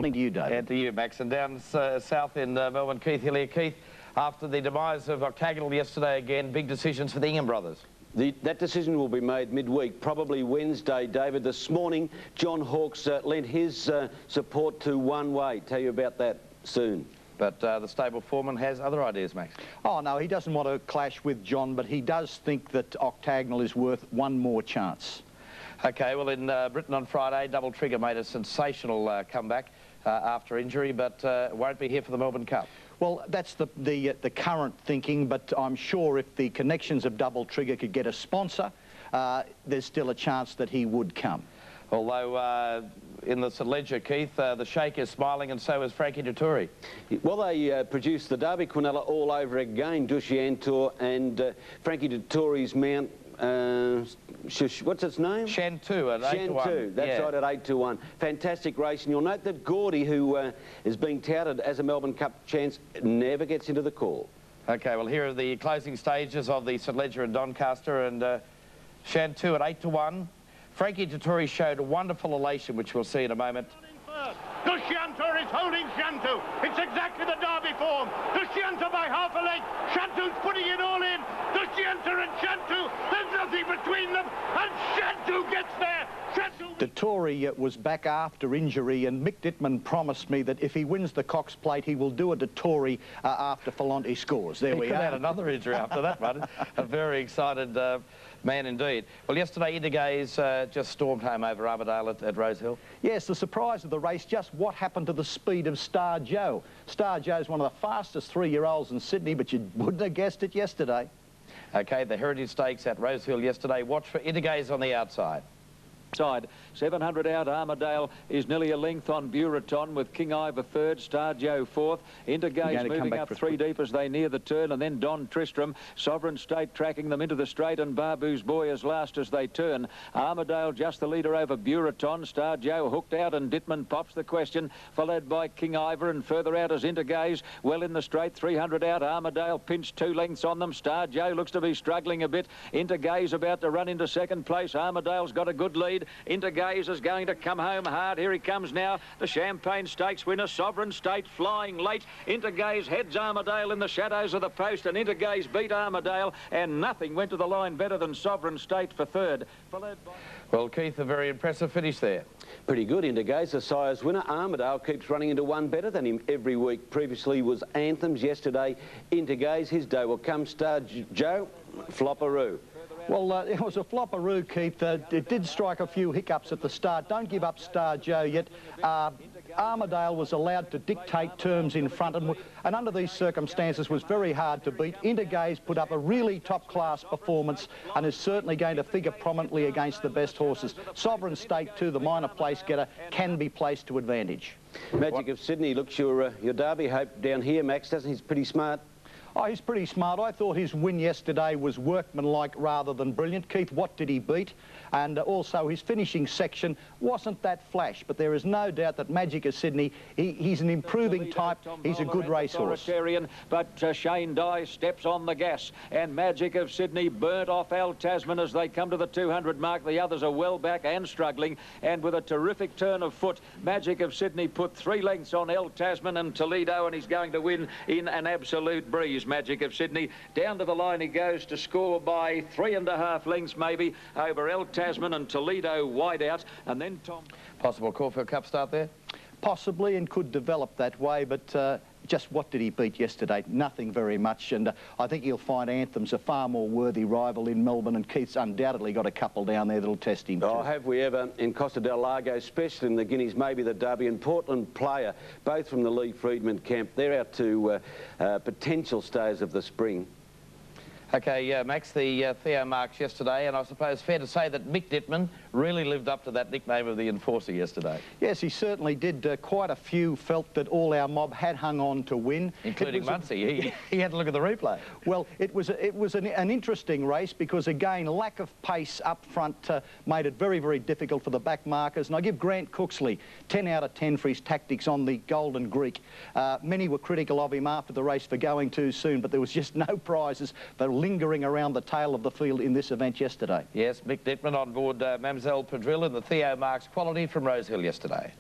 Morning to you, David. And to you, Max. And down south in Melbourne, Keith Hillier. Keith, after the demise of Octagonal yesterday again, big decisions for the Ingham brothers. That decision will be made midweek, probably Wednesday, David. This morning, John Hawkes lent his support to One Way. Tell you about that soon. But the stable foreman has other ideas, Max. Oh, no, he doesn't want to clash with John, but he does think that Octagonal is worth one more chance. OK, well, in Britain on Friday, Double Trigger made a sensational comeback after injury, but won't be here for the Melbourne Cup. Well, that's the current thinking, but I'm sure if the connections of Double Trigger could get a sponsor, there's still a chance that he would come. Although in the St Ledger, Keith, the Sheikh is smiling and so is Frankie Dettori. Well, they produced the Derby Quinella all over again, Dushiantour and Frankie Dettori's mount. What's its name? Shantou at 8 to 1. Shantou, that's right, at 8 to 1. Fantastic race, and you'll note that Gordy, who is being touted as a Melbourne Cup chance, never gets into the call. OK, well, here are the closing stages of the St Ledger and Doncaster, and Shantou at 8 to 1. Frankie Dettori showed a wonderful elation, which we'll see in a moment. Dushiantour is holding Shantou. It's exactly the Derby form. Dushiantour by half a length. Shantou's putting it all in. Dushiantour and Shantou, there's nothing between them, and Shantou gets there. Dettori was back after injury, and Mick Dittman promised me that if he wins the Cox Plate, he will do a Dettori after Falonte scores. There we could are. Add another injury after that one. A very excited man indeed. Well, yesterday, Intergaze just stormed home over Armadale at Rosehill. Yes, the surprise of the race, just what happened to the speed of Star Joe. Star Joe's one of the fastest 3-year-olds in Sydney, but you wouldn't have guessed it yesterday. OK, the Heritage Stakes at Rosehill yesterday. Watch for Intergaze on the outside. Side 700 out. Armadale is nearly a length on Buraton with King Ivor third, Star Joe fourth. Intergaze moving up 3 deep as they near the turn, and then Don Tristram. Sovereign State tracking them into the straight, and Babu's Boy is last as they turn. Armadale just the leader over Buraton. Star Joe hooked out, and Dittman pops the question, followed by King Ivor, and further out as Intergaze. Well in the straight, 300 out. Armadale pinched 2 lengths on them. Star Joe looks to be struggling a bit. Intergaze about to run into second place. Armadale's got a good lead. Intergaze is going to come home hard. Here he comes now. The Champagne Stakes winner, Sovereign State, flying late. Intergaze heads Armadale in the shadows of the post, and Intergaze beat Armadale, and nothing went to the line better than Sovereign State for third. Followed by... Well, Keith, a very impressive finish there. Pretty good. Intergaze, the sire's winner. Armadale keeps running into one better than him every week. Previously was Anthems. Yesterday, Intergaze. His day will come. Star Joe, flopperoo. Well, it was a flopperoo, Keith. It did strike a few hiccups at the start. Don't give up Star Joe yet. Armadale was allowed to dictate terms in front, and under these circumstances was very hard to beat. Intergaze put up a really top-class performance and is certainly going to figure prominently against the best horses. Sovereign State, too, the minor place getter, can be placed to advantage. Magic of Sydney looks your Derby hope down here, Max, doesn't he? He's pretty smart. Oh, he's pretty smart. I thought his win yesterday was workmanlike rather than brilliant. Keith, what did he beat? And also his finishing section wasn't that flash, but there is no doubt that Magic of Sydney, he's an improving type. He's a good racehorse. But Shane Dye steps on the gas, and Magic of Sydney burnt off Al Tasman as they come to the 200 mark. The others are well back and struggling, and with a terrific turn of foot, Magic of Sydney put 3 lengths on El Tasman and Toledo, and he's going to win in an absolute breeze. Magic of Sydney down to the line he goes to score by 3.5 lengths maybe over El Tasman and Toledo wide out, and then Tom. Possible Caulfield Cup start there? Possibly, and could develop that way, but just what did he beat yesterday? Nothing very much, and I think he'll find Anthem's a far more worthy rival in Melbourne, and Keith's undoubtedly got a couple down there that'll test him. Oh, have we ever, in Costa del Lago, especially in the Guineas, maybe the Derby and Portland Player, both from the Lee Friedman camp. They're out to potential stays of the spring. OK, Max, the Theo marks yesterday, and I suppose fair to say that Mick Dittman really lived up to that nickname of the Enforcer yesterday. Yes, he certainly did. Quite a few felt that All Our Mob had hung on to win. Including Muncie. He had to look at the replay. Well, it was an interesting race because, again, lack of pace up front made it very, very difficult for the back markers. And I give Grant Cooksley 10 out of 10 for his tactics on the Golden Greek. Many were critical of him after the race for going too soon, but there was just no prizes for lingering around the tail of the field in this event yesterday. Yes, Mick Dittman on board Mamselle Padrille in the Theo Marks quality from Rosehill yesterday.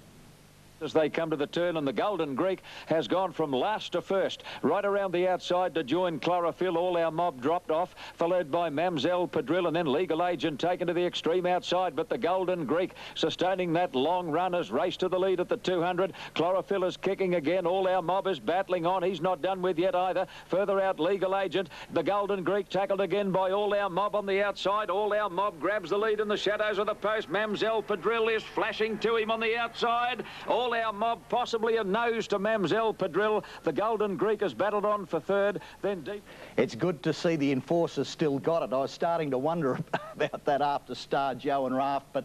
as they come to the turn, and the Golden Greek has gone from last to first, right around the outside to join Chlorophyll. All Our Mob dropped off, followed by Mamselle Padrille, and then Legal Agent taken to the extreme outside. But the Golden Greek sustaining that long run has raced to the lead at the 200. Chlorophyll is kicking again. All Our Mob is battling on. He's not done with yet either. Further out, Legal Agent. The Golden Greek tackled again by All Our Mob on the outside. All Our Mob grabs the lead in the shadows of the post. Mamselle Padrille is flashing to him on the outside. All Our Mob possibly a nose to Mamselle Padrille. The Golden Greek has battled on for third, then deep. It's good to see the enforcers still got it. I was starting to wonder about that after Star Joe and Raft, but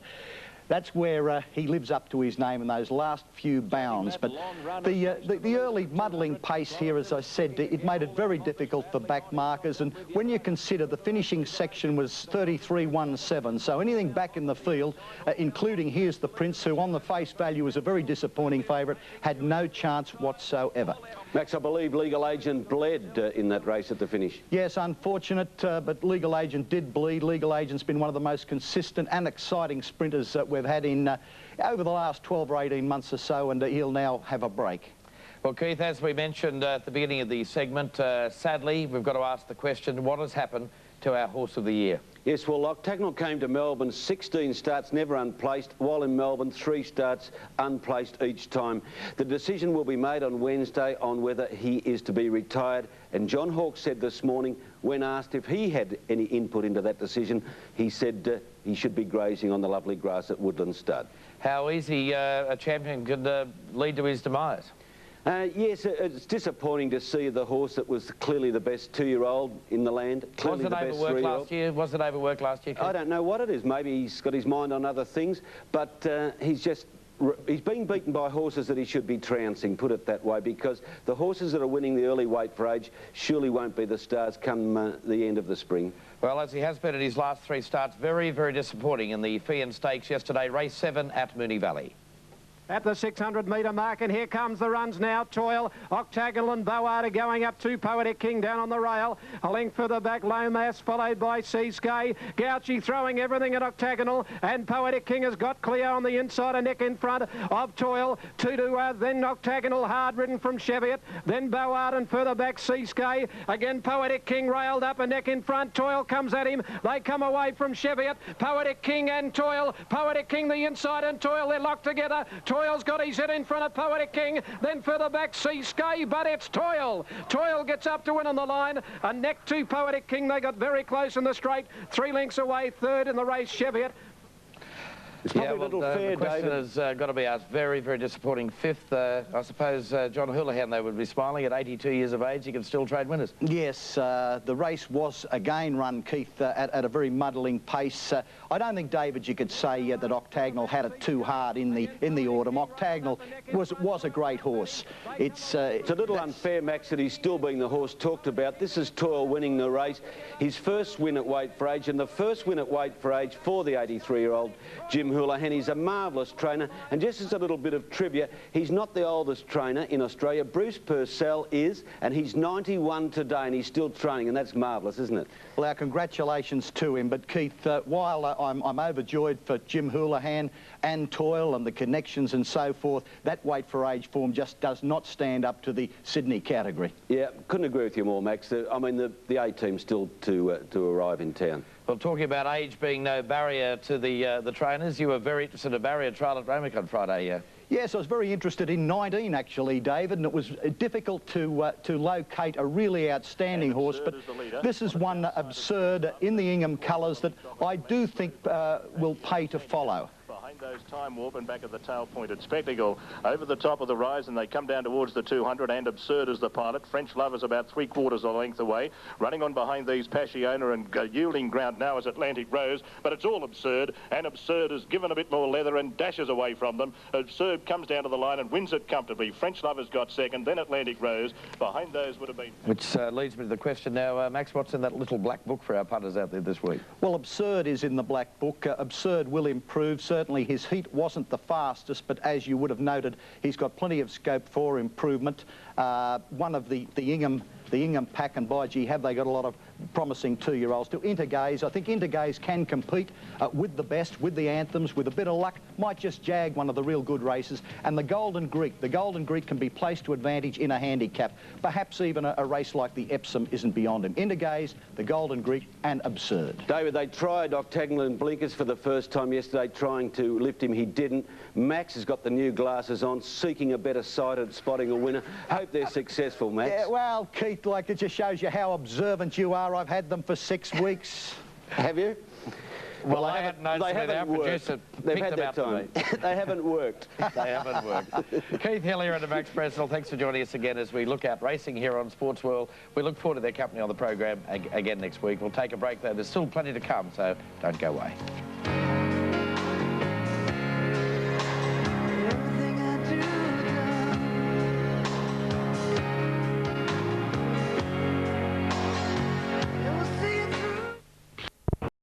that's where he lives up to his name in those last few bounds. But the early muddling pace here, as I said, it made it very difficult for back markers. And when you consider the finishing section was 33.17, so anything back in the field, including Here's the Prince, who on the face value was a very disappointing favourite, had no chance whatsoever. Max, I believe Legal Agent bled in that race at the finish. Yes, unfortunate, but Legal Agent did bleed. Legal Agent's been one of the most consistent and exciting sprinters that we've had in over the last 12 or 18 months or so, and he'll now have a break. Well, Keith, as we mentioned at the beginning of the segment, sadly, we've got to ask the question, what has happened to our Horse of the Year? Yes, well, Octagonal came to Melbourne, 16 starts, never unplaced, while in Melbourne, 3 starts unplaced each time. The decision will be made on Wednesday on whether he is to be retired, and John Hawkes said this morning, when asked if he had any input into that decision, he said he should be grazing on the lovely grass at Woodland Stud. How easy a champion could lead to his demise? Yes, it's disappointing to see the horse that was clearly the best 2-year-old in the land. Was it overworked last year? Was it overworked last year? I don't know what it is. Maybe he's got his mind on other things, but he's being beaten by horses that he should be trouncing, put it that way, because the horses that are winning the early weight for age surely won't be the stars come the end of the spring. Well, as he has been in his last 3 starts, very, very disappointing in the Fee and Stakes yesterday, race 7 at Moonee Valley. At the 600-metre mark, and here comes the runs now. Toil, Octagonal and Board are going up to Poetic King down on the rail. A length further back, Lomas, followed by Seasky. Gouchy throwing everything at Octagonal, and Poetic King has got clear on the inside, a neck in front of Toil. Then Octagonal, hard-ridden from Cheviot. Then Board, and further back, Seasky. Again, Poetic King railed up, a neck in front. Toil comes at him. They come away from Cheviot. Poetic King and Toil. Poetic King the inside, and Toil, they're locked together. Toil's got his head in front of Poetic King, then further back Seasky, but it's Toil. Toil gets up to win on the line, a neck to Poetic King. They got very close in the straight, 3 lengths away, third in the race, Cheviot. It's probably a little fair, the question David. has got to be asked. Very, very disappointing 5th. I suppose John Houlihan, they would be smiling at 82 years of age. He can still trade winners. Yes, the race was again run, Keith, at a very muddling pace. I don't think, David, you could say that Octagonal had it too hard in the autumn. Octagonal was a great horse. It's a little unfair, Max, that he's still being the horse talked about. This is Toil winning the race. His first win at weight for age, and the first win at weight for age for the 83-year-old Jim Houlihan. He's a marvellous trainer, and just as a little bit of trivia, he's not the oldest trainer in Australia. Bruce Purcell is, and he's 91 today, and he's still training, and that's marvellous, isn't it? Well, our congratulations to him. But Keith, while I'm overjoyed for Jim Houlihan and Toil and the connections and so forth, that weight for age form just does not stand up to the Sydney category. Yeah, couldn't agree with you more, Max. I mean, the A-team's still to arrive in town. Well, talking about age being no barrier to the trainers, you were very interested in a barrier trial at Ramac on Friday. Yes, I was very interested in 19, actually, David, and it was difficult to locate a really outstanding horse, but this is one Absurd in the Ingham colours that I do think will pay to follow. Those Time Warp and back at the tail-pointed Spectacle over the top of the rise, and they come down towards the 200, and Absurd is the pilot. French Love is about 3/4 of a length away. Running on behind these, Passiona, and yielding ground now is Atlantic Rose, but it's all Absurd, and Absurd is given a bit more leather and dashes away from them. Absurd comes down to the line and wins it comfortably. French Love has got second, then Atlantic Rose. Behind those would have been... Which leads me to the question now, Max, what's in that little black book for our punters out there this week? Well, Absurd is in the black book. Absurd will improve. Certainly his heat wasn't the fastest, but as you would have noted, he's got plenty of scope for improvement. One of the Ingham pack, and by gee, have they got a lot of promising 2-year-olds to Intergaze. I think Intergaze can compete with the best, with the Anthems, with a bit of luck, might just jag one of the real good races. And the Golden Greek can be placed to advantage in a handicap. Perhaps even a race like the Epsom isn't beyond him. Intergaze, the Golden Greek, and Absurd. David, they tried Octagonal and blinkers for the first time yesterday, trying to lift him. He didn't. Max has got the new glasses on, seeking a better sight at spotting a winner. Hope they're successful, Max. Yeah, well, Keith, like, it just shows you how observant you are. I've had them for 6 weeks. Have you? Well, I haven't noticed whether our producer They've picked had them their out time. today. They haven't worked. They haven't worked. Keith Hillier and Max Presnell, thanks for joining us again as we look at racing here on Sportsworld. We look forward to their company on the program again next week. We'll take a break, though. There's still plenty to come, so don't go away.